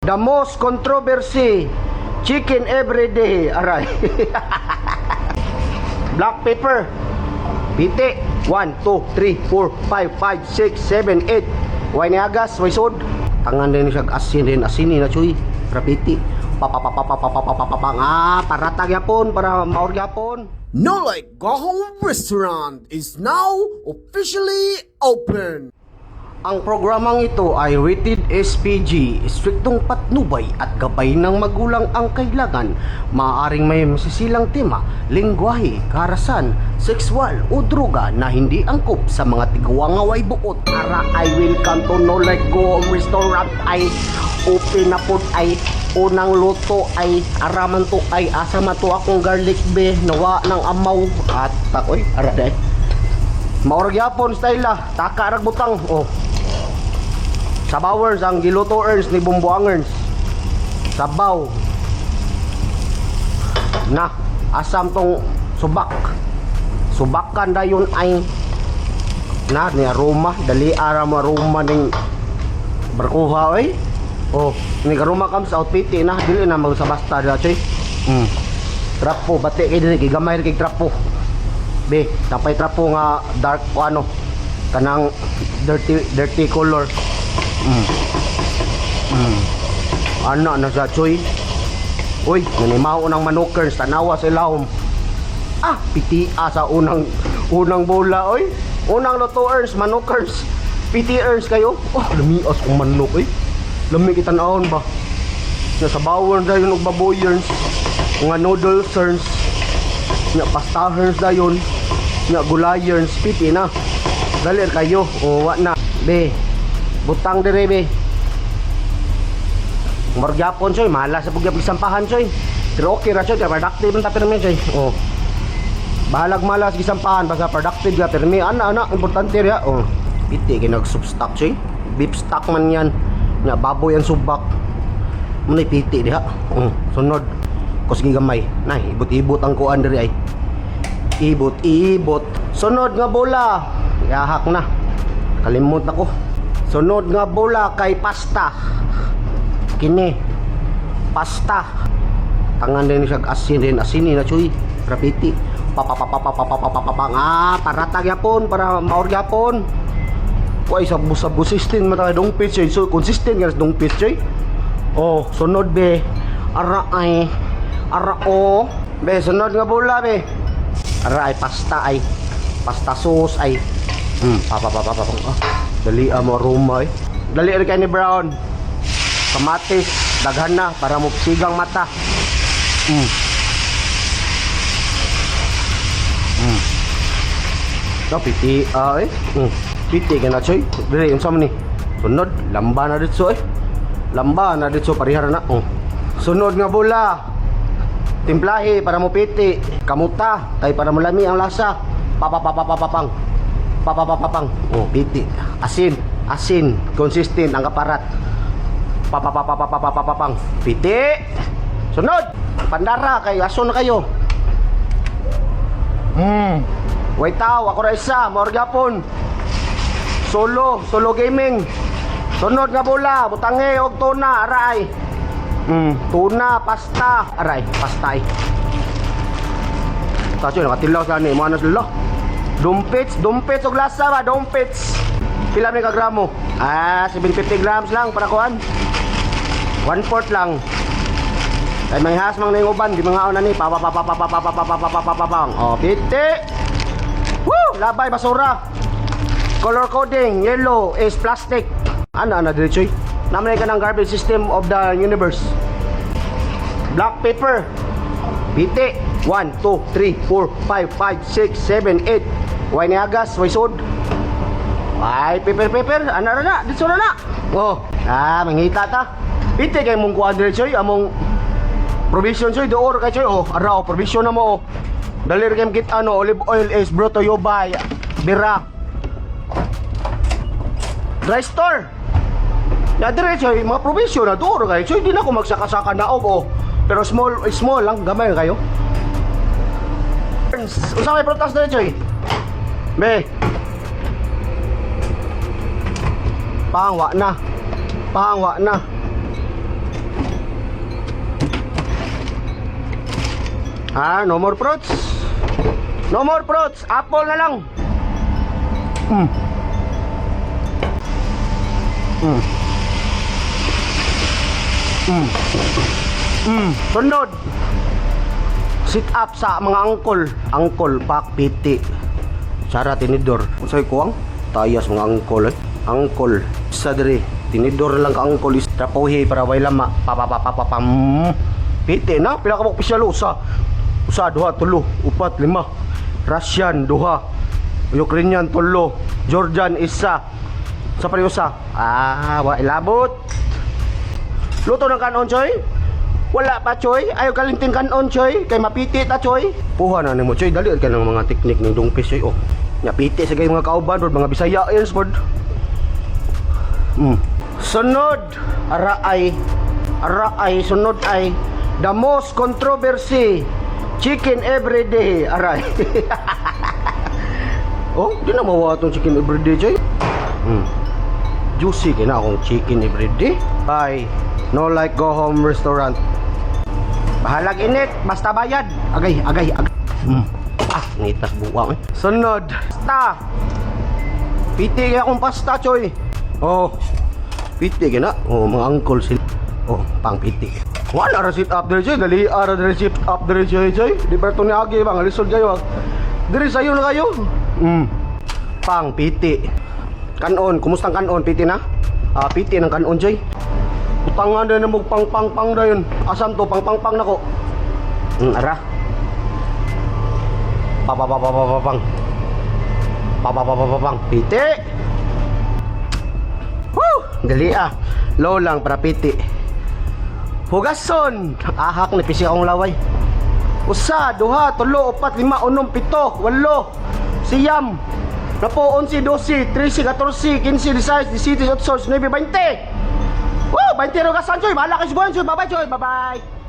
The most controversy chicken every day. Aray. Black pepper. Piti. 1, 2, 3, 4, 5, 6, 7, 8. Way niagas, way sod. Tangan din siya asin din. Asinin na chuy. Rapiti. Papapapapapapapapapapang. Paratag yapon para maor yapon. Nolay Gahong Restaurant is now officially open. Ang programang ito ay rated SPG, striktong patnubay at gabay ng magulang ang kailangan. Maaaring may masisilang tema, lengguwahe, karahasan, sexual o droga na hindi angkop sa mga tigawangaway buot. Ara, I welcome to Nolay Gahong Restaurant ay open na po ay unang luto ay araman to ay asa man to akong garlic be nawa ng amaw at takoy ara day. Maorag yapon style taka rag butang oh. Sabawers ang giluto earns ni Bumbuang earns. Sabaw. Na, asam tong subak. Subakan dayon ay na ni aroma, dali aram aroma ning barkuha oy. Oh, ni aroma kam sa outfit na dili na magsabasta da choy. Trapo bati kay dili gigamay kay trapo. Be, tapay trapo nga dark o ano kanang dirty color. Ano na sa choy. Uy, nanimaw ng manokers tanawa sa ilawom. Pitia sa unang bola oy. Unang luto earns manokers. PT earns kayo. Lamias kong manok oy. Lami kita naon ba. Sa bawon dayon og baboy earns. Nga noodle earns. Nga pasta earns dayon. Nga gulay earns PT na. Dali kayo. Wa na. Be. Butang dire be. Margyapon choy, malas sa pugyap gisampahan choy. Pero okay ra choy, productive man ta permi choy. Oh. Bahalag malas gisampahan basta productive ga permi. Ana importante ra. Oh. Piti ginag substock choy. Beef stock man yan. Nga baboy ang subak. Munay piti diha. Sunod. Kus gigamay. Nay, ibot-ibot ang kuan dire ay. Ibot. Sunod nga bola. Yahak na. Kalimot ako. Sunod nga bola kay pasta. Kini pasta. Tangan din siya asin na chuy. Rapiti. Papapapapapapapapapang. Paratag yapon para maor yapon. Kuay sabu-sabu system mata dong pitch so consistent nga dong pitch eh. Oh, sunod be. Ara o. Be sunod nga bola be. Ara ay pasta ay. Pasta sauce ay. Papapapapapang. Dali mo aroma eh. Dali rin kayo ni Brown. Kamatis, daghan na para mo sigang mata. Piti eh. Piti ka na choy. Dili yung sama ni. Sunod, lamba na dito eh. Lamba na dito parihara na. Sunod nga bola. Timplahe para mo piti. Kamuta, tay para mo lami ang lasa. Papapapapapang. Piti. Asin, consistent ang kaparat. Papapapapapapapang. Piti. Sunod. Pandara kay aso na kayo. Wait ako na isa, maorgapon. Solo gaming. Sunod nga bola, butange og tuna, aray. Tuna, pasta, aray, pasta ay. Tacho nakatilaw sa ni, mga naslo. Dumpits og lasa ba, dumpits. Pila ni ka gramo? 750 grams lang para kuan. 1/4 lang. Ay may hasmang na yung uban, di mga una ni papapapapapapapapapapapapapapapang. Piti. Woo! Labay basura. Color coding, yellow is plastic. Ana diretsoy. Naman ka ng garbage system of the universe. Black pepper. Piti. 1, 2, 3, 4, 5, 6, 7, 8. Way niagas, way sod. Ay, pepper. Ana na, dito na. Mangita ta. Piti kay mong kuan diretsoy, among provision choy door kay choy ara provision na mo dali ra kay kit olive oil is broto yobay bira dry store ya dire choy mga provision na door kay choy di na ko magsaka-saka naog pero small lang gamay kayo usa may prutas dire choy be pangwa na Ah, no more fruits. No more fruits. Apple na lang. Sunod. Sit up sa mga angkol. Angkol, pak, piti. Sara, tinidor. Unsay kuwang? Tayas mga angkol eh. Angkol. Isa diri. Tinidor lang ka angkol. Trapuhi para way lama. Papapapapapam. Piti na. Pila ka mo opisyal. Usa, duha, tulo, upat, lima. Russian, duha. Ukrainian, tulo. Georgian, isa. Sa pariusa. Wa ilabot. Luto ng kanon, Choy? Wala pa, Choy? Ayaw kalintin kanon, Choy? Kay mapiti ta, Choy? Puha na mo, Choy. Dali ka ng mga teknik ng dungpis, Choy. Oh, napiti sa mga kauban, mga Bisaya, yun, spod. Sunod. Araay, sunod ay the most controversy. Chicken everyday. Aray. Oh, di na mawa itong chicken everyday, Choy. Juicy kaya na akong chicken everyday. Bye. No like go home restaurant. Bahalag init, basta bayad. Agay. Ngitas buwang eh. Sunod. Pasta. Piti kaya akong pasta, Choy. Oh, piti kaya na. Oh, mga angkol sila. Oh, pang piti. Wala ra sit up there, Choy. Dali ara ra sit up there, Choy. Di ba ito ni Agi, bang alisod kayo. Diri sayo na kayo. Pang piti. Kanon, kumustang kanon, piti na? Piti ng kanon, Choy. Utangan na mo pang na yun. Asan to? Pang na ko. Ara. Papapapang. Piti. Woo! Dali Low lang para piti. Hugason. Ahak ni pisi akong laway. Usa, duha, tulo, upat, lima, unom, pito, walo. Siyam. Napo 11, 12, 13, 14, 15, 16, 17, 18, 19, 20. Woo! 20 ro ka Sanchoy. Bahala ka sa buwan, Choy. Bye-bye, Choy. Bye-bye.